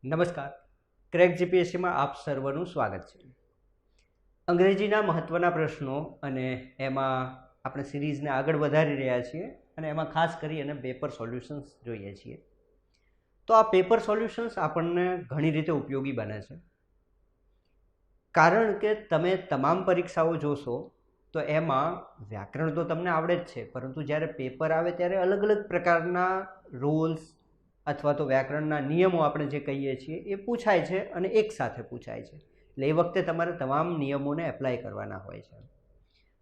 નમસ્કાર. ક્રેક જીપીએસસીમાં આપ સર્વનું સ્વાગત છે. અંગ્રેજીના મહત્ત્વના પ્રશ્નો અને એમાં આપણે સિરીઝને આગળ વધારી રહ્યા છીએ અને એમાં ખાસ કરી અને પેપર સોલ્યુશન્સ જોઈએ છીએ. તો આ પેપર સોલ્યુશન્સ આપણને ઘણી રીતે ઉપયોગી બને છે, કારણ કે તમે તમામ પરીક્ષાઓ જોશો તો એમાં વ્યાકરણ તો તમને આવડે જ છે, પરંતુ જ્યારે પેપર આવે ત્યારે અલગ અલગ પ્રકારના રૂલ્સ અથવા તો વ્યાકરણના નિયમો આપણે જે કહીએ છીએ એ પૂછાય છે અને એકસાથે પૂછાય છે. એટલે એ વખતે તમારે તમામ નિયમોને એપ્લાય કરવાના હોય છે.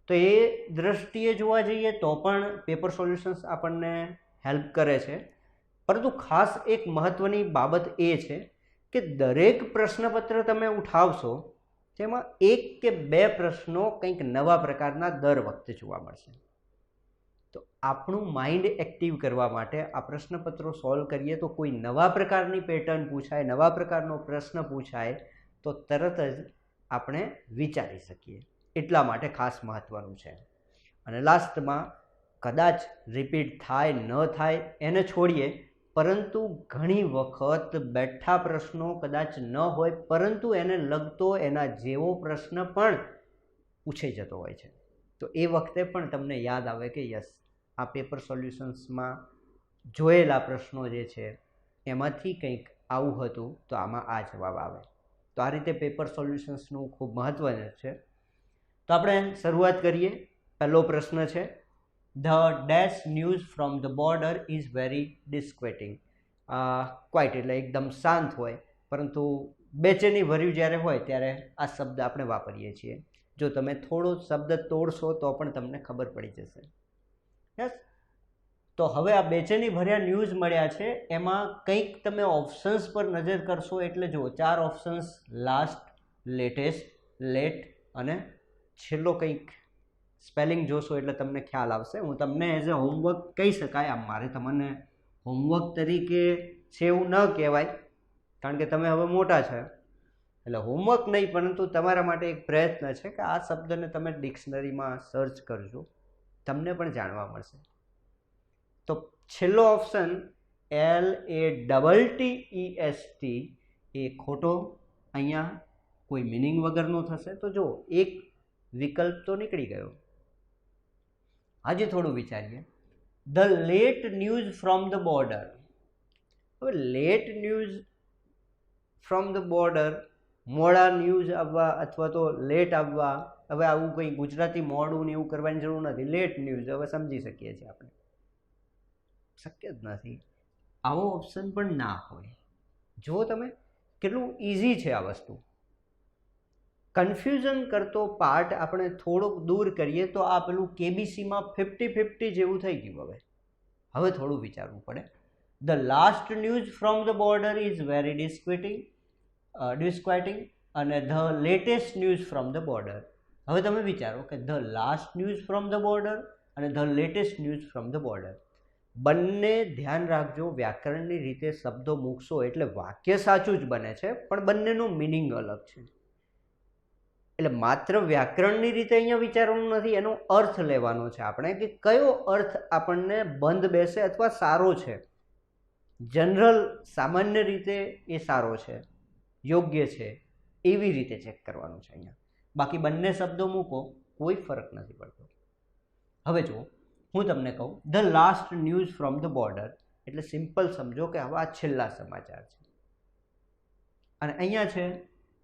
તો એ દ્રષ્ટિએ જોવા જઈએ તો પણ પેપર સોલ્યુશન્સ આપણને હેલ્પ કરે છે, પરંતુ ખાસ એક મહત્ત્વની બાબત એ છે કે દરેક પ્રશ્નપત્ર તમે ઉઠાવશો તેમાં એક કે બે પ્રશ્નો કંઈક નવા પ્રકારના દર વખતે જોવા મળશે. તો આપણું માઇન્ડ એક્ટિવ કરવા માટે આ પ્રશ્નપત્રો સોલ્વ કરીએ તો કોઈ નવા પ્રકારની પેટર્ન પૂછાય, નવા પ્રકારનો પ્રશ્ન પૂછાય તો તરત જ આપણે વિચારી શકીએ. એટલા માટે ખાસ મહત્ત્વનું છે. અને લાસ્ટમાં કદાચ રિપીટ થાય ન થાય એને છોડીએ, પરંતુ ઘણી વખત બેઠા પ્રશ્નો કદાચ ન હોય પરંતુ એને લગતો એના જેવો પ્રશ્ન પણ પૂછાઈ જતો હોય છે. તો એ વખતે પણ તમને યાદ આવે કે યસ, આ પેપર સોલ્યુશન્સમાં જોયેલા પ્રશ્નો જે છે એમાંથી કંઈક આવું હતું તો આમાં આ જવાબ આવે. તો આ રીતે પેપર સોલ્યુશન્સનું ખૂબ મહત્ત્વ છે. તો આપણે શરૂઆત કરીએ. પહેલો પ્રશ્ન છે, the dash news from the border is very disquieting. Quiet એટલે એકદમ શાંત હોય, પરંતુ બેચેની ભર્યું જ્યારે હોય ત્યારે આ શબ્દ આપણે વાપરીએ છીએ. જો તમે થોડો શબ્દ તોડશો તો પણ તમને ખબર પડી જશે. યસ. તો હવે આ બેચેની ભર્યા ન્યૂઝ મળ્યા છે, એમાં કંઈક તમે ઓપ્શન્સ પર નજર કરશો એટલે જુઓ 4 ઓપ્શન્સ: લાસ્ટ, લેટેસ્ટ, લેટ અને છેલ્લો કંઈક સ્પેલિંગ જોશો એટલે તમને ખ્યાલ આવશે. હું તમને એઝ અ હોમવર્ક કહી શકાય, આમ મારે તમને હોમવર્ક તરીકે છે એવું ન કહેવાય, કારણ કે તમે હવે મોટા છે એટલે હોમવર્ક નહીં, પરંતુ તમારા માટે એક પ્રયત્ન છે કે આ શબ્દને તમે ડિક્શનરીમાં સર્ચ કરજો, તમને પણ જાણવા મળશે. તો છેલ્લો ઓપ્શન LATTEST એ ખોટો, અહીંયા કોઈ મિનિંગ વગરનો થશે. તો જો એક વિકલ્પ તો નીકળી ગયો. આજે થોડું વિચારીએ. The late news from the border. હવે late news from the border, મોડા ન્યૂઝ આવવા અથવા તો લેટ આવવા, હવે આવું કંઈ ગુજરાતી મોડું ને એવું કરવાની જરૂર નથી. લેટ ન્યૂઝ હવે સમજી શકીએ છીએ આપણે, શક્ય જ નથી. આવો ઓપ્શન પણ ના હોય. જો તમે કેટલું ઇઝી છે આ વસ્તુ. કન્ફ્યુઝન કરતો પાર્ટ આપણે થોડોક દૂર કરીએ તો આ પેલું કેબીસીમાં 50-50 જેવું થઈ ગયું. હવે થોડું વિચારવું પડે. The last news from the border is very disquieting અને the latest news from the border. હવે તમે વિચારો કે the last news from the border અને the latest news from the border, બંને ધ્યાન રાખજો, વ્યાકરણની રીતે શબ્દો મૂકશો એટલે વાક્ય સાચું જ બને છે, પણ બંનેનું મિનિંગ અલગ છે. એટલે માત્ર વ્યાકરણની રીતે અહીંયા વિચારવાનું નથી, એનો અર્થ લેવાનો છે આપણે કે કયો અર્થ આપણને બંધ બેસે અથવા સારો છે. જનરલ સામાન્ય રીતે એ સારો છે, યોગ્ય છે, એવી રીતે ચેક કરવાનું છે અહીંયા. બાકી બંને શબ્દો મૂકો, કોઈ ફરક નથી પડતો. હવે જુઓ, હું તમને કહું the last news from the border એટલે સિમ્પલ સમજો કે હવે આ છેલ્લા સમાચાર છે, અને અહીંયા છે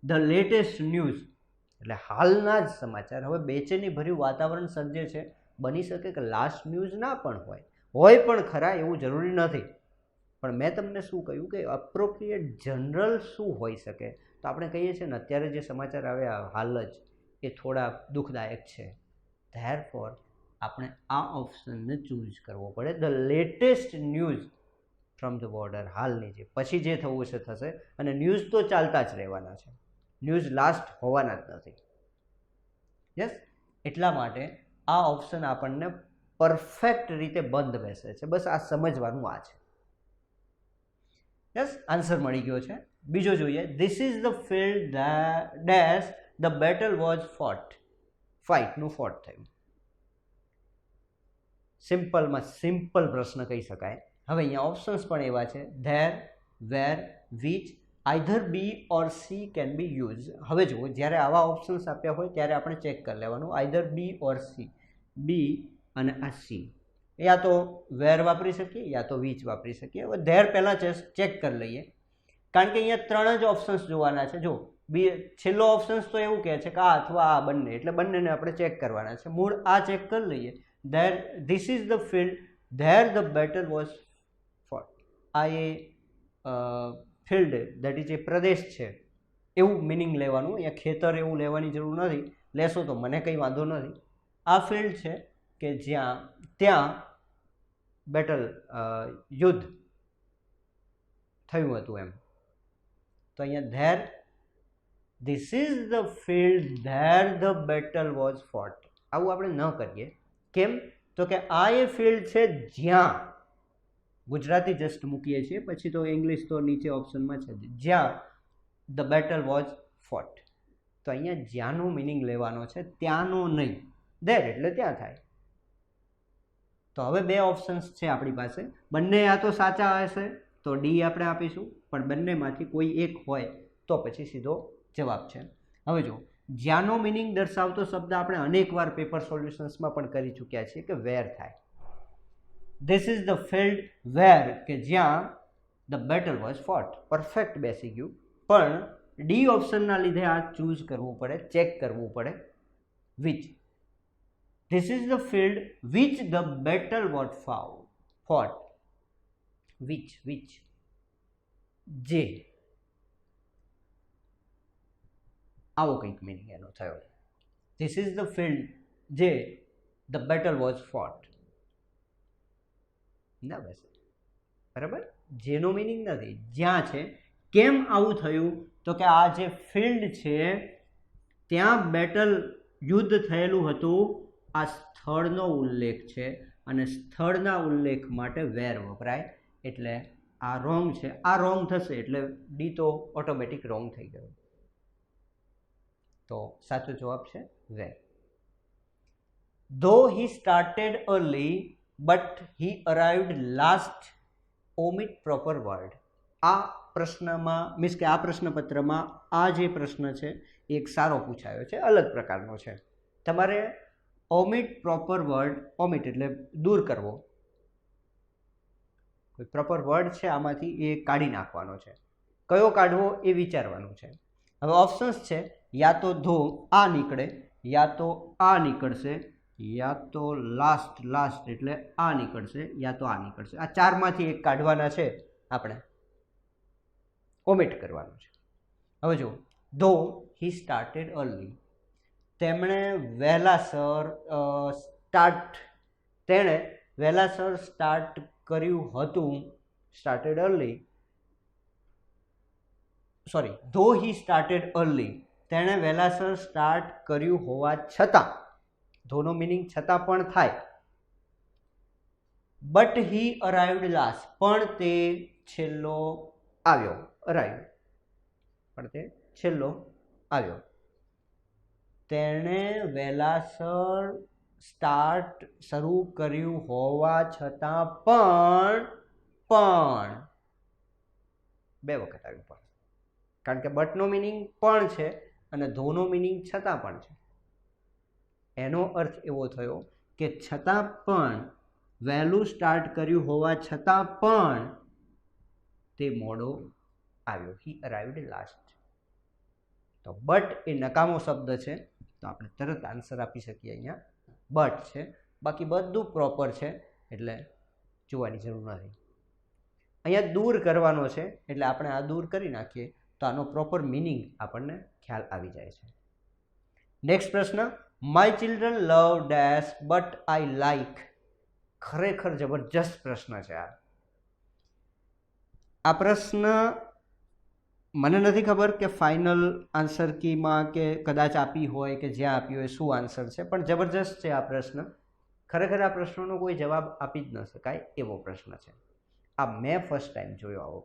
ધ લેટેસ્ટ ન્યૂઝ એટલે હાલના જ સમાચાર. હવે બેચેની ભર્યું વાતાવરણ સર્જે છે. બની શકે કે લાસ્ટ ન્યૂઝ ના પણ હોય પણ ખરા, એવું જરૂરી નથી. પણ મેં તમને શું કહ્યું કે અપ્રોપ્રિએટ જનરલ શું હોઈ શકે? તો આપણે કહીએ છીએ ને અત્યારે જે સમાચાર આવ્યા હાલ જ એ થોડા દુઃખદાયક છે. ધેરફોર આપણે આ ઓપ્શનને ચૂઝ કરવો પડે. The latest news from the border, હાલની જે પછી જે થવું છે થશે, અને ન્યૂઝ તો ચાલતા જ રહેવાના છે, ન્યૂઝ લાસ્ટ હોવાના જ નથી. યસ. એટલા માટે આ ઓપ્શન આપણને પરફેક્ટ રીતે બંધ બેસે છે. બસ આ સમજવાનું આ છે. યસ, આન્સર મળી ગયો છે. બીજો જોઈએ. This is the field dash the battle was ફાઇટનું ફોટ થયું. સિમ્પલમાં સિમ્પલ પ્રશ્ન કહી શકાય. હવે અહીંયા ઓપ્શન્સ પણ એવા છે: there, where, which, either B or C can be use. હવે જુઓ, જ્યારે આવા ઓપ્શન્સ આપ્યા હોય ત્યારે આપણે ચેક કરી લેવાનું આઈધર બી ઓર સી. બી અને આ સી, યા તો વેર વાપરી શકીએ યા તો વિચ વાપરી શકીએ. હવે ધેર પહેલાં ચેક કરી લઈએ, કારણ કે અહીંયા 3 જ ઓપ્શન્સ જોવાના છે. જો છેલ્લો ઓપ્શન્સ તો એવું કહે છે કે આ અથવા આ બંને, એટલે બંનેને આપણે ચેક કરવાના છે. મૂળ આ ચેક કરી લઈએ. This is the field there the battle was fought. આ એ ફિલ્ડ દેટ ઇઝ એ પ્રદેશ છે એવું મિનિંગ લેવાનું. અહીંયા ખેતર એવું લેવાની જરૂર નથી, લેશો તો મને કંઈ વાંધો નથી. આ ફિલ્ડ છે કે ત્યાં બેટલ યુદ્ધ થયું હતું એમ. તો અહીંયા there, this is the field there the battle was fought. આવું આપણે ન કરીએ. કેમ? તો કે આ એ ફિલ્ડ છે જ્યાં, ગુજરાતી જસ્ટ મૂકીએ છીએ, પછી તો ઇંગ્લિશ તો નીચે ઓપ્શનમાં છે, જ્યાં ધ બેટલ વોઝ ફોટ. તો અહીંયા જ્યાંનો મિનિંગ લેવાનો છે, ત્યાંનો નહીં. ધેર એટલે ત્યાં થાય. તો હવે 2 ઓપ્શન્સ છે આપણી પાસે. બંને આ તો સાચા હશે તો ડી આપણે આપીશું, પણ બંનેમાંથી કોઈ એક હોય તો પછી સીધો જવાબ છે. હવે જો, જ્યાંનો મિનિંગ દર્શાવતો શબ્દ આપણે અનેકવાર પેપર સોલ્યુશન્સમાં પણ કરી ચૂક્યા છીએ કે વેર થાય. This is the field where, કે જ્યાં the battle was fought. Perfect બેસી ગયું. પણ ડી ઓપ્શનના લીધે આ ચૂઝ કરવું પડે, ચેક કરવું પડે. Which, this is the field which the battle was fought. Which જે, આવો કંઈક મિનિંગ એનો થયો. ધીસ ઇઝ ધ ફિલ્ડ જે ધ બેટલ વોઝ ફોટ. ના બસ બરાબર, જેનો મિનિંગ નથી, જ્યાં છે. કેમ આવું થયું? તો કે આ જે ફિલ્ડ છે ત્યાં બેટલ યુદ્ધ થયેલું હતું, આ સ્થળનો ઉલ્લેખ છે અને સ્થળના ઉલ્લેખ માટે વેર વપરાય, એટલે આ રોંગ છે. આ રોંગ થશે એટલે ડી તો ઓટોમેટિક રોંગ થઈ ગયો. તો સાચો જવાબ છે where. Though he started early but he arrived last, omit proper word. આ પ્રશ્નમાં મીન્સ કે આ પ્રશ્નપત્રમાં આ જે પ્રશ્ન છે એ એક સારો પૂછાયો છે, અલગ પ્રકારનો છે. તમારે ઓમિટ પ્રોપર વર્ડ, ઓમિટ એટલે દૂર કરવો, કોઈ પ્રોપર વર્ડ છે આમાંથી એ કાઢી નાખવાનો છે. કયો કાઢવો એ વિચારવાનું છે. હવે ઓપ્શન્સ છે, યા તો ધો આ નીકળે, યા તો આ નીકળશે, યા તો લાસ્ટ એટલે આ નીકળશે, યા તો આ નીકળશે. આ 4માંથી એક કાઢવાના છે, આપણે ઓમિટ કરવાનું છે. હવે જો, ધો હી સ્ટાર્ટેડ અર્લી, તેણે વહેલાસર સ્ટાર્ટ કર્યું હતું. સ્ટાર્ટેડ અર્લી, સોરી, ધો હી સ્ટાર્ટેડ અર્લી, તેણે વહેલાસર સ્ટાર્ટ કર્યું હોવા છતાં, ધોનો મિનિંગ છતાં પણ થાય. બટ હી અરાઇવ્ડ લાસ્ટ, પણ તે છેલ્લો આવ્યો. અરાઇવ પણ તે છેલ્લો આવ્યો. તેણે વહેલાસર સ્ટાર્ટ શરૂ કર્યું હોવા છતાં પણ 2 વખત આવ્યું પણ, કારણ કે બટનો મિનિંગ પણ છે અને ધોનો મિનિંગ છતાં પણ છે. એનો અર્થ એવો થયો કે છતાં પણ, વહેલું સ્ટાર્ટ કર્યું હોવા છતાં પણ તે મોડો આવ્યો. હી અરાઇવ્ડ લાસ્ટ. તો બટ એ નકામો શબ્દ છે, તો આપણે તરત આન્સર આપી શકીએ. અહીંયા બટ છે, બાકી બધું પ્રોપર છે, એટલે જોવાની જરૂર નથી. અહીંયા દૂર કરવાનો છે, એટલે આપણે આ દૂર કરી નાખીએ તો આનો પ્રોપર મિનિંગ આપણને ખ્યાલ આવી જાય છે. નેક્સ્ટ પ્રશ્ન, my children love dash but I like. ખરેખર જબરજસ્ત પ્રશ્ન છે આ પ્રશ્ન. મને નથી ખબર કે ફાઇનલ આન્સર કીમાં કે કદાચ આપી હોય કે જ્યાં આપી હોય શું આન્સર છે, પણ જબરજસ્ત છે આ પ્રશ્ન. ખરેખર આ પ્રશ્નનો કોઈ જવાબ આપી જ ન શકાય એવો પ્રશ્ન છે. આ મેં ફર્સ્ટ ટાઈમ જોયો આવો.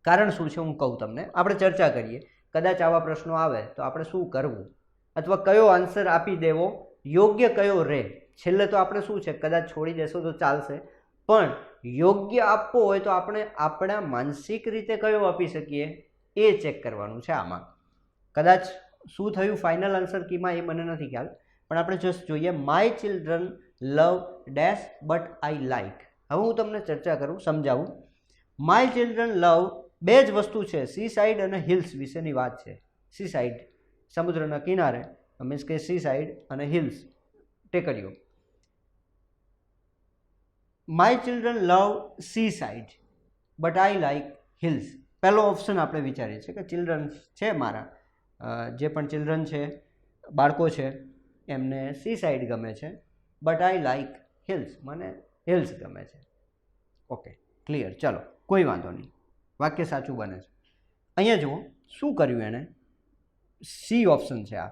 કારણ શું છે હું કહું તમને, આપણે ચર્ચા કરીએ. કદાચ આવા પ્રશ્નો આવે તો આપણે શું કરવું, અથવા કયો આન્સર આપી દેવો, યોગ્ય કયો રહે. છેલ્લે તો આપણે શું છે, કદાચ છોડી દેશો તો ચાલશે, પણ યોગ્ય આપવો હોય તો આપણે આપણા માનસિક રીતે કયો આપી શકીએ એ ચેક કરવાનું છે આમાં. કદાચ શું થયું ફાઇનલ આન્સર કીમાં એ મને નથી ખ્યાલ, પણ આપણે જસ્ટ જોઈએ. My children love dash but I like. હવે હું તમને ચર્ચા કરું, સમજાવું. માય ચિલ્ડ્રન લવ બે જ વસ્તુ છે, સી સાઈડ અને હિલ્સ વિશેની વાત છે. સી સાઈડ સમુદ્રના કિનારે, મીન્સ કે સી સાઈડ અને હિલ્સ ટેકરીઓ. My children love C side but I like hills. પહેલો ઓપ્શન આપણે વિચારીએ છીએ કે ચિલ્ડ્રન છે મારા, જે પણ ચિલ્ડ્રન છે, બાળકો છે, એમને સી સાઈડ ગમે છે, બટ આઈ લાઈક હિલ્સ, મને હિલ્સ ગમે છે. Okay, clear. ચલો, કોઈ વાંધો નહીં, વાક્ય સાચું બને છે. અહીંયા જુઓ શું કર્યું એણે. સી ઓપ્શન છે આ.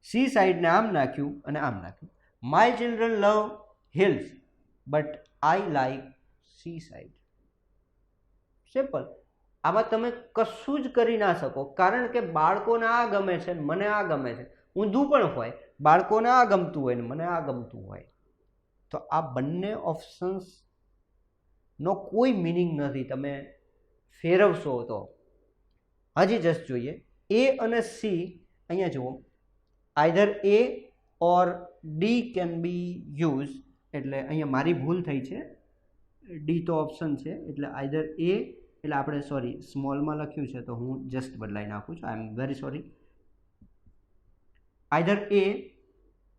સી સાઈડને આમ નાખ્યું અને આમ નાખ્યું. My children love hills but I like C side. Simple. આમાં તમે કશું જ કરી ના શકો, કારણ કે બાળકોને આ ગમે છે ને મને આ ગમે છે. ઊંધું પણ હોય, બાળકોને આ ગમતું હોય ને મને આ ગમતું હોય, તો આ બંને ઓપ્શન્સ નો કોઈ મિનિંગ નથી. તમે ફેરવશો તો. હજી જસ્ટ જોઈએ એ અને સી. અહીંયા જુઓ, either A or D can be use. એટલે અહીંયા મારી ભૂલ થઈ છે, ડી તો ઓપ્શન છે, એટલે આઈધર એ, એટલે આપણે સોરી સ્મોલમાં લખ્યું છે તો હું જસ્ટ બદલાઈ નાખું છું. I am very sorry. Either A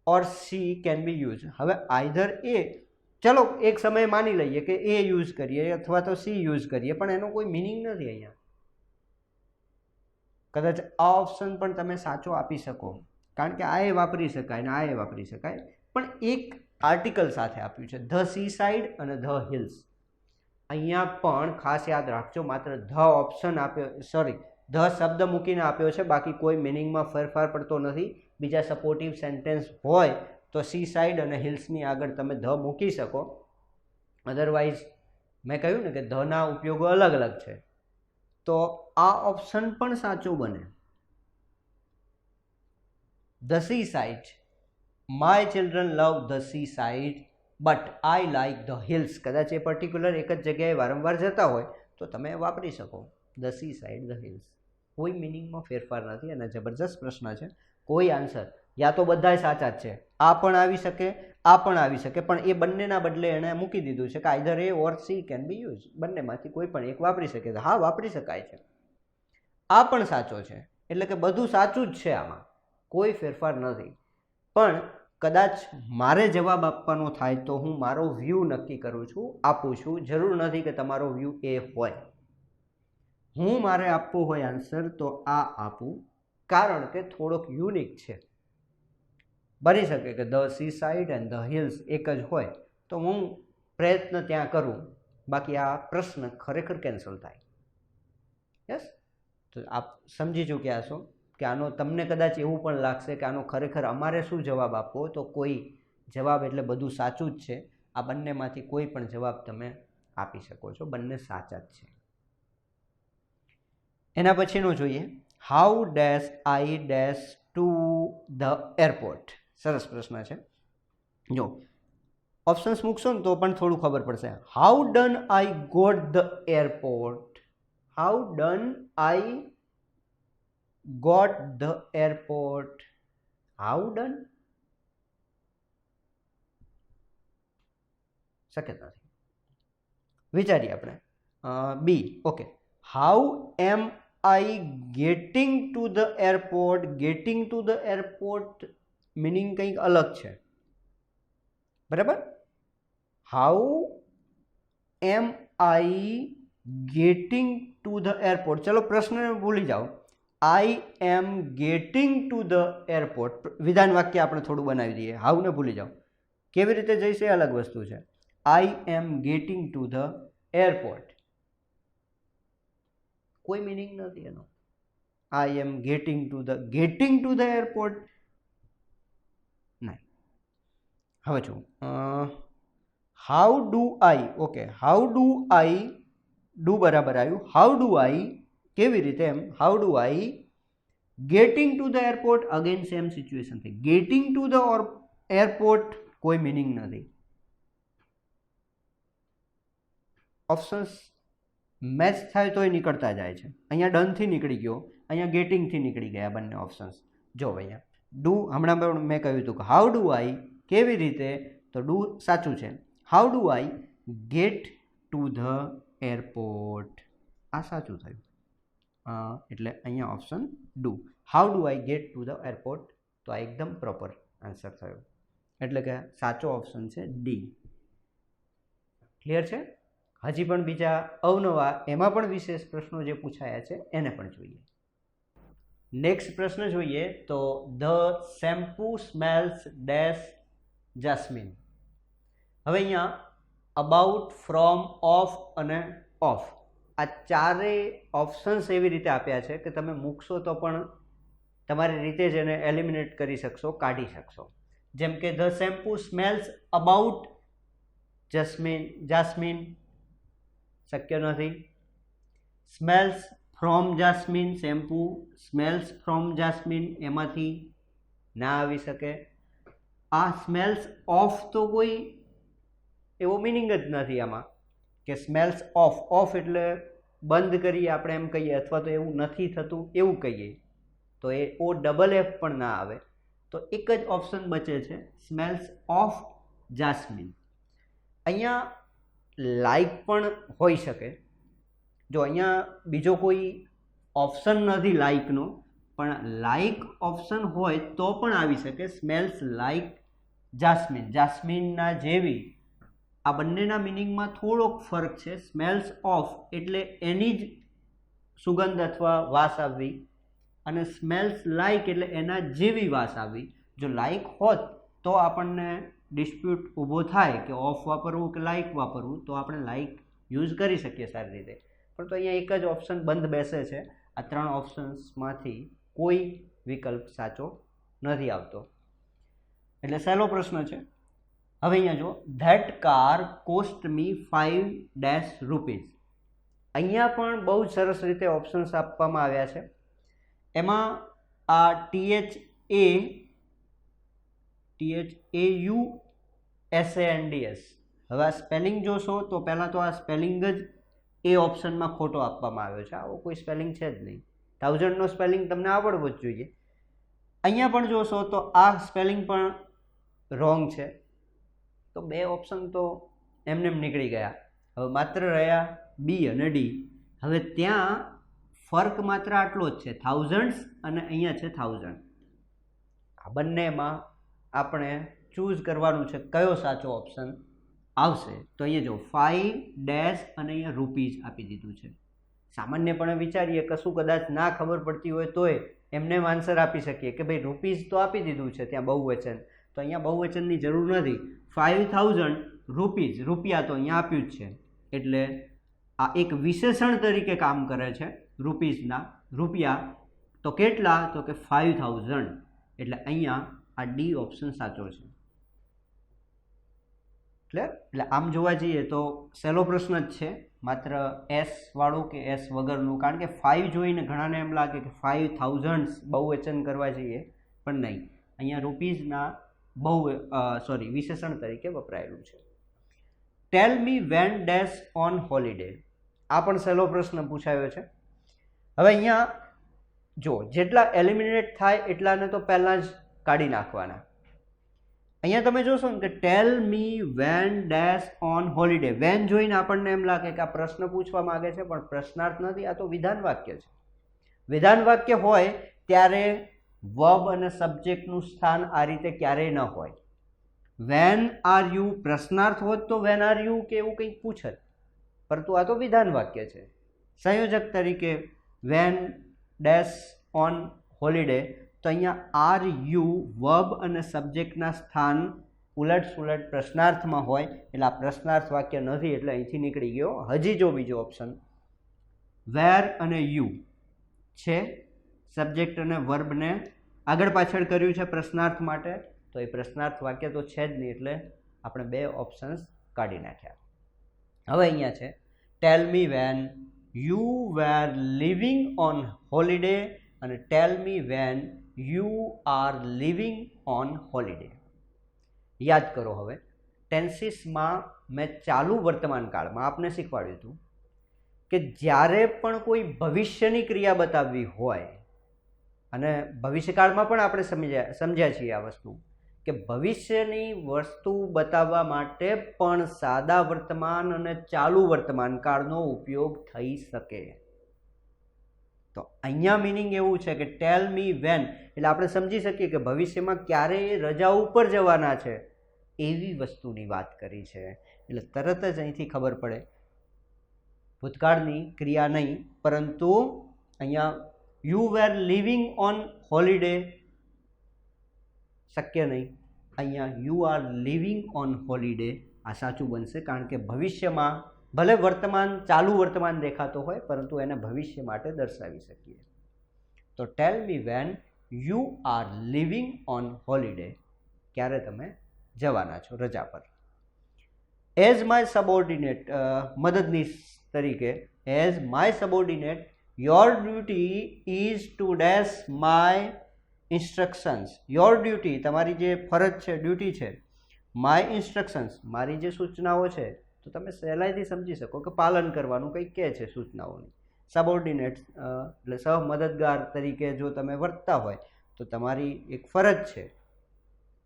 or C can be use. હવે આઈધર એ, ચલો એક સમયે માની લઈએ કે એ યુઝ કરીએ અથવા તો સી યુઝ કરીએ, પણ એનો કોઈ મિનિંગ નથી અહીંયા. કદાચ આ ઓપ્શન પણ તમે સાચો આપી શકો, કારણ કે આ એ વાપરી શકાય ને આ એ વાપરી શકાય, પણ એક આર્ટિકલ સાથે આપ્યું છે, ધ સી સાઈડ અને ધ હિલ્સ. અહીંયા પણ ખાસ યાદ રાખજો, માત્ર ધ ઓપ્શન આપ્યો, સોરી ધ શબ્દ મૂકીને આપ્યો છે, બાકી કોઈ મિનિંગમાં ફેરફાર પડતો નથી. બીજા સપોર્ટિવ સેન્ટેન્સ હોય તો સી સાઈડ અને હિલ્સની આગળ તમે ધ મૂકી શકો. અધરવાઇઝ મેં કહ્યું ને કે ધના ઉપયોગો અલગ અલગ છે, તો આ ઓપ્શન પણ સાચો બને. The sea side, my children love the sea side but I like the hills. કદાચ એ પર્ટિક્યુલર એક જ જગ્યાએ વારંવાર જતા હોય તો તમે વાપરી શકો the sea side the hills. કોઈ મિનિંગમાં ફેરફાર નથી અને જબરજસ્ત પ્રશ્ન છે. કોઈ આન્સર યા તો બધાય સાચા જ છે, આ પણ આવી શકે, આ પણ આવી શકે, પણ એ બંનેના બદલે એણે મૂકી દીધું છે કે either A or C can be use. બંનેમાંથી કોઈ પણ એક વાપરી શકે છે. હા, વાપરી શકાય છે. આ પણ સાચો છે, એટલે કે બધું સાચું જ છે, આમાં કોઈ ફેરફાર નથી. પણ કદાચ મારે જવાબ આપવાનો થાય તો હું મારો વ્યૂ નક્કી કરું છું, આપું છું. જરૂર નથી કે તમારો વ્યૂ એ હોય. હું મારે આપવું હોય આન્સર તો આ આપું, કારણ કે થોડોક યુનિક છે. બની શકે કે the sea side and the hills એક જ હોય, તો હું પ્રયત્ન ત્યાં કરું, બાકી આ પ્રશ્ન ખરેખર કેન્સલ થાય. યસ, તો આપ સમજી ચૂક્યા છો કે આનો તમને કદાચ એવું પણ લાગશે કે આનો ખરેખર અમારે શું જવાબ આપવો, તો કોઈ જવાબ એટલે બધું સાચું જ છે. આ બંનેમાંથી કોઈ પણ જવાબ તમે આપી શકો છો, બંને સાચા જ છે. એના પછીનું જોઈએ, how dash I dash to the airport. સરસ પ્રશ્ન છે. જો ઓપ્શન્સ મૂકશો ને તો પણ થોડું ખબર પડશે. How done I got the airport. How done I got the airport. How done શક્ય નથી. વિચારીએ આપણે. B, okay. How am I getting to the airport. Getting to the airport meaning કંઈક અલગ છે, બરાબર. How am I getting to the airport. ચલો પ્રશ્નને ભૂલી જાઓ. I am getting to the airport, વિધાન વાક્ય આપણે થોડું બનાવી દઈએ. હાઉને ભૂલી જાઓ. કેવી રીતે જઈશ એ અલગ વસ્તુ છે. I am getting to the airport, કોઈ મિનિંગ નથી એનો. I am getting to the airport નહીં. હવે જો how do I, okay, how do I, do બરાબર આવ્યું. હાઉ ડુ આઈ, કેવી રીતે એમ. How do I getting to the airport, again same situation થઈ. ગેટિંગ ટુ ધ એરપોર્ટ કોઈ મિનિંગ નથી. ઓપ્શન્સ મેચ થાય તોય નીકળતા જાય છે. અહીંયા ડનથી નીકળી ગયો, અહીંયા ગેટિંગથી નીકળી ગયા બંને ઓપ્શન્સ. જો અહીંયા ડુ, હમણાં પણ મેં કહ્યું હતું કે હાઉ ડુ આઈ, કેવી રીતે, તો ડુ સાચું છે. How do I get two the airport, આ સાચું થયું. એટલે અહીંયા option do, how do I get two the airport, તો આ એકદમ પ્રોપર આન્સર થયો. એટલે કે સાચો ઓપ્શન છે ડી. ક્લિયર છે? હજી પણ બીજા અવનવા એમાં પણ વિશેષ પ્રશ્નો જે પૂછાયા છે એને પણ જોઈએ. નેક્સ્ટ પ્રશ્ન જોઈએ તો the shampoo smells dash jasmine. હવે અહીંયા અબાઉટ, ફ્રોમ, ઓફ અને ઓફ, આ ચારેય ઓપ્શન્સ એવી રીતે આપ્યા છે કે તમે મૂકશો તો પણ તમારી રીતે જ એને એલિમિનેટ કરી શકશો, કાઢી શકશો. જેમ કે the shampoo smells about jasmine શક્ય નથી. Smells from jasmine, shampoo smells from jasmine, એમાંથી ના આવી શકે. આ સ્મેલ્સ ઓફ તો કોઈ એવો મિનિંગ જ નથી આમાં કે સ્મેલ્સ ઓફ, ઓફ એટલે બંધ કરીએ આપણે એમ કહીએ, અથવા તો એવું નથી થતું એવું કહીએ, તો એ ઓ ડબલ એફ પણ ના આવે. તો એક જ ઓપ્શન બચે છે સ્મેલ્સ ઓફ જાસ્મિન. અહીંયા લાઈક પણ હોઈ શકે. જો અહીંયા બીજો કોઈ ઓપ્શન નથી લાઈકનો, પણ લાઈક ઓપ્શન હોય તો પણ આવી શકે. સ્મેલ્સ લાઈક જાસ્મિન, જાસ્મિનના જેવી, આ બંનેના મિનિંગમાં થોડોક ફરક છે. સ્મેલ્સ ઓફ એટલે એની જ સુગંધ અથવા વાસ આવવી, અને સ્મેલ્સ લાઈક એટલે એના જેવી વાસ આવવી. જો લાઈક હોત તો આપણને ડિસ્પ્યુટ ઊભો થાય કે ઓફ વાપરવું કે લાઈક વાપરવું, તો આપણે લાઈક યુઝ કરી શકીએ સારી રીતે. પણ તો અહીંયા એક જ ઓપ્શન બંધ બેસે છે. આ ત્રણ ઓપ્શન્સમાંથી કોઈ વિકલ્પ સાચો નથી આવતો. એટલે સહેલો પ્રશ્ન છે. હવે અહીંયા જો that car cost me 5 rupees. અહીંયા પણ બહુ જ સરસ રીતે ઓપ્શન્સ આપવામાં આવ્યા છે. એમાં આ THAUSANDS, હવે આ સ્પેલિંગ જોશો તો પહેલાં તો આ સ્પેલિંગ જ એ ઓપ્શનમાં ખોટો આપવામાં આવ્યો છે. આવો કોઈ સ્પેલિંગ છે જ નહીં. 1000નો સ્પેલિંગ તમને આવડવો જ જોઈએ. અહીંયા પણ જોશો તો આ સ્પેલિંગ પણ રોંગ છે. તો બે ઓપ્શન તો એમને નીકળી ગયા. હવે માત્ર રહ્યા બી અને ડી. હવે ત્યાં ફર્ક માત્ર આટલો જ છે, થાઉઝન્ડ્સ અને અહીંયા છે 1000. આ બંનેમાં આપણે ચૂઝ કરવાનું છે કયો સાચો ઓપ્શન આવશે. તો અહીંયા જો 5 અને અહીંયા રૂપીઝ આપી દીધું છે. સામાન્યપણે વિચારીએ કશું કદાચ ના ખબર પડતી હોય તોય એમને આન્સર આપી શકીએ કે ભાઈ રૂપીઝ તો આપી દીધું છે ત્યાં બહુવચન, તો અહીંયા બહુવચનની જરૂર નથી. 5000 રૂપીઝ, રૂપિયા તો અહીંયા આપ્યું જ છે, એટલે આ એક વિશેષણ તરીકે કામ કરે છે રૂપીઝના. રૂપિયા તો કેટલા, તો કે 5000. એટલે અહીંયા આ ડી ઓપ્શન સાચો છે. ક્લિયર? એટલે આમ જોવા જઈએ તો સહેલો પ્રશ્ન જ છે, માત્ર એસ વાળું કે એસ વગરનું. કારણ કે 5 જોઈને ઘણાને એમ લાગે કે 5000 બહુવચન કરવા જઈએ, પણ નહીં. અહીંયા રૂપીઝના વિશેષણ તરીકે વપરાયેલું છે. Tell me when dash on holiday. આ પણ સહેલો પ્રશ્ન પૂછાયો છે. હવે અહીંયા જો જેટલા એલિમિનેટ થાય એટલાને તો પહેલાં જ કાઢી નાખવાના. અહીંયા તમે જોશો ને કે tell me when dash on holiday. When જોઈને આપણને એમ લાગે કે આ પ્રશ્ન પૂછવા માંગે છે, પણ પ્રશ્નાર્થ નથી, આ તો વિધાન વાક્ય છે. વિધાન વાક્ય હોય ત્યારે વર્બ અને સબ્જેક્ટનું સ્થાન આ રીતે ક્યારેય ન હોય. વેન આર યુ પ્રશ્નાર્થ હોત તો વેન આર યુ કે એવું કંઈક પૂછત, પરંતુ આ તો વિધાન વાક્ય છે. સંયોજક તરીકે વેન ડેશ ઓન હોલિડે, તો અહીંયા આર યુ વર્બ અને સબ્જેક્ટના સ્થાન ઉલટ સુલટ પ્રશ્નાર્થમાં હોય, એટલે આ પ્રશ્નાર્થ વાક્ય નથી, એટલે અહીંથી નીકળી ગયો. હજી જો બીજો ઓપ્શન વેર અને યુ છે, સબ્જેક્ટ અને વર્બને આગળ પાછળ કર્યું છે પ્રશ્નાર્થ માટે, તો એ પ્રશ્નાર્થ વાક્ય તો છે જ નહીં, એટલે આપણે બે ઓપ્શન્સ કાઢી નાખ્યા. હવે અહીંયા છે tell me when you were living on holiday અને tell me when you are living on holiday. યાદ કરો, હવે ટેન્સીસમાં મેં ચાલુ વર્તમાન કાળમાં આપને શીખવાડ્યું હતું કે જ્યારે પણ કોઈ ભવિષ્યની ક્રિયા બતાવવી હોય, અને ભવિષ્યકાળમાં પણ આપણે સમજ્યા છીએ આ વસ્તુ કે ભવિષ્યની વસ્તુ બતાવવા માટે પણ સાદા વર્તમાન અને ચાલુ વર્તમાન કાળનો ઉપયોગ થઈ શકે. તો અહીંયા મિનિંગ એવું છે કે ટેલ મી વેન, એટલે આપણે સમજી શકીએ કે ભવિષ્યમાં ક્યારે રજા ઉપર જવાના છે એવી વસ્તુની વાત કરી છે. એટલે તરત જ અહીંથી ખબર પડે ભૂતકાળની ક્રિયા નહીં, પરંતુ અહીંયા you were living on holiday શક્ય નહીં, અહીંયા you are living on holiday આ સાચું બનશે, કારણ કે ભવિષ્યમાં ભલે વર્તમાન ચાલુ વર્તમાન દેખાતો હોય પરંતુ એને ભવિષ્ય માટે દર્શાવી શકીએ. તો tell me when you are living on holiday, ક્યારે તમે જવાના છો રજા પર. એઝ માય સબોર્ડિનેટ, મદદનીશ તરીકે, as my subordinate your duty is to dash my instructions. Your duty, તમારી જે ફરજ છે, ડ્યુટી છે, માય ઇન્સ્ટ્રક્શન્સ, મારી જે સૂચનાઓ છે, તો તમે સહેલાઈથી સમજી શકો કે પાલન કરવાનું કંઈક કહે છે સૂચનાઓની. સબોર્ડિનેટ એટલે સહમદદગાર તરીકે જો તમે વર્તતા હોય તો તમારી એક ફરજ છે,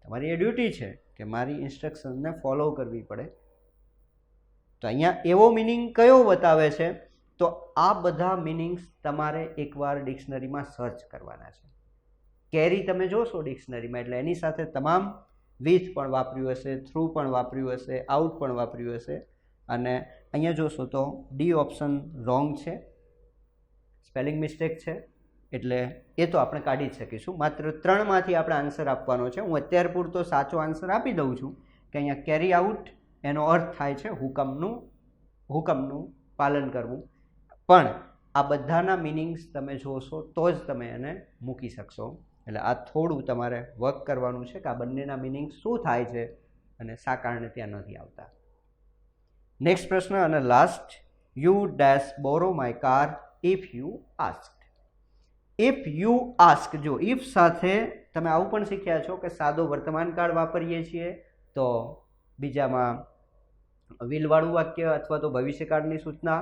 તમારી એ ડ્યુટી છે કે મારી ઇન્સ્ટ્રક્શનને ફોલો કરવી પડે. તો અહીંયા એવો મિનિંગ કયો બતાવે છે? તો આ બધા મિનિંગ્સ તમારે એકવાર ડિક્શનરીમાં સર્ચ કરવાના છે. કેરી તમે જોશો ડિક્શનરીમાં એટલે એની સાથે તમામ વિથ પણ વાપર્યું હશે, થ્રુ પણ વાપર્યું હશે, આઉટ પણ વાપર્યું હશે. અને અહીંયા જોશો તો ડી ઓપ્શન રોંગ છે, સ્પેલિંગ મિસ્ટેક છે, એટલે એ તો આપણે કાઢી જ શકીશું. માત્ર 3માંથી આપણે આન્સર આપવાનો છે. હું અત્યાર પૂરતો સાચો આન્સર આપી દઉં છું કે અહીંયા કેરી આઉટ એનો અર્થ થાય છે હુકમનું પાલન કરવું. પણ આ બધાના મિનિંગ્સ તમે જોશો તો જ તમે એને મૂકી શકશો. એટલે આ થોડું તમારે વર્ક કરવાનું છે કે આ બંનેના મિનિંગ શું થાય છે અને શા કારણે ત્યાં નથી આવતા. નેક્સ્ટ પ્રશ્ન અને last, you dash borrow my car if you ask. If you ask, જો ઇફ સાથે તમે આવું પણ શીખ્યા છો કે સાદો વર્તમાન કાળ વાપરીએ છીએ તો બીજામાં વિલવાળું વાક્ય અથવા તો ભવિષ્યકાળની સૂચના,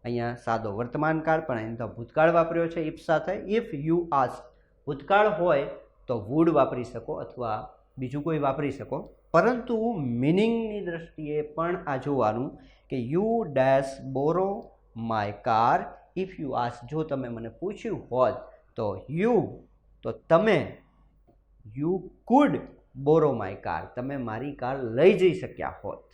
અહીંયા સાદો વર્તમાન કાળ, પણ અહીં તો ભૂતકાળ વાપર્યો છે ઇફ સાથે. ઇફ યુ આસ્ક, ભૂતકાળ હોય તો વુડ વાપરી શકો અથવા બીજું કોઈ વાપરી શકો, પરંતુ મિનિંગની દ્રષ્ટિએ પણ આ જોવાનું કે you dash borrow my car if you ask, જો તમે મને પૂછ્યું હોત તો તમે you could borrow my car, તમે મારી કાર લઈ જઈ શક્યા હોત.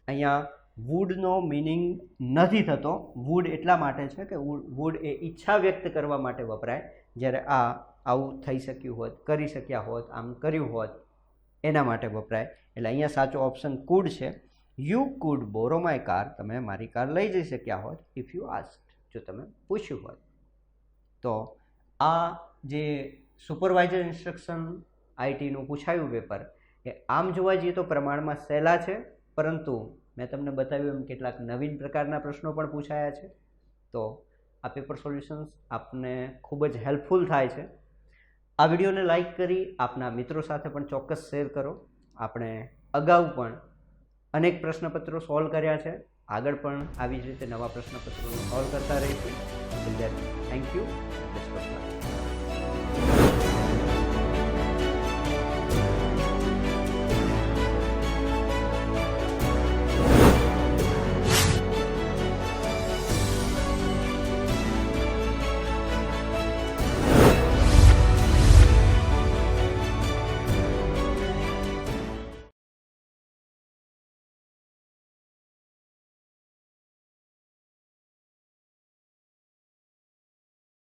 અહીંયા વુડનો મિનિંગ નથી થતો. વુડ એટલા માટે છે કે વુડ એ ઈચ્છા વ્યક્ત કરવા માટે વપરાય, જ્યારે આ આવું થઈ શક્યું હોત, કરી શક્યા હોત, આમ કર્યું હોત એના માટે વપરાય. એટલે અહીંયા સાચો ઓપ્શન કુડ છે. You could borrow my car, તમે મારી કાર લઈ જઈ શક્યા હોત ઇફ યુ આસ્ક, જો તમે પૂછ્યું હોત. તો આ જે સુપરવાઇઝર ઇન્સ્ટ્રક્શન આઈટીનું પૂછાયું પેપર, એ આમ જોવા જઈએ તો પ્રમાણમાં સહેલા છે, પરંતુ મેં તમને બતાવ્યું એમ કેટલાક નવીન પ્રકારના પ્રશ્નો પણ પૂછાયા છે. તો આ પેપર સોલ્યુશન્સ આપને ખૂબ જ હેલ્પફુલ થાય છે. આ વિડીયોને લાઈક કરી આપના મિત્રો સાથે પણ ચોક્કસ શેર કરો. આપણે અગાઉ પણ અનેક પ્રશ્નપત્રો સોલ્વ કર્યા છે, આગળ પણ આવી જ રીતે નવા પ્રશ્નપત્રોને સોલ્વ કરતા રહીશું. Thank you.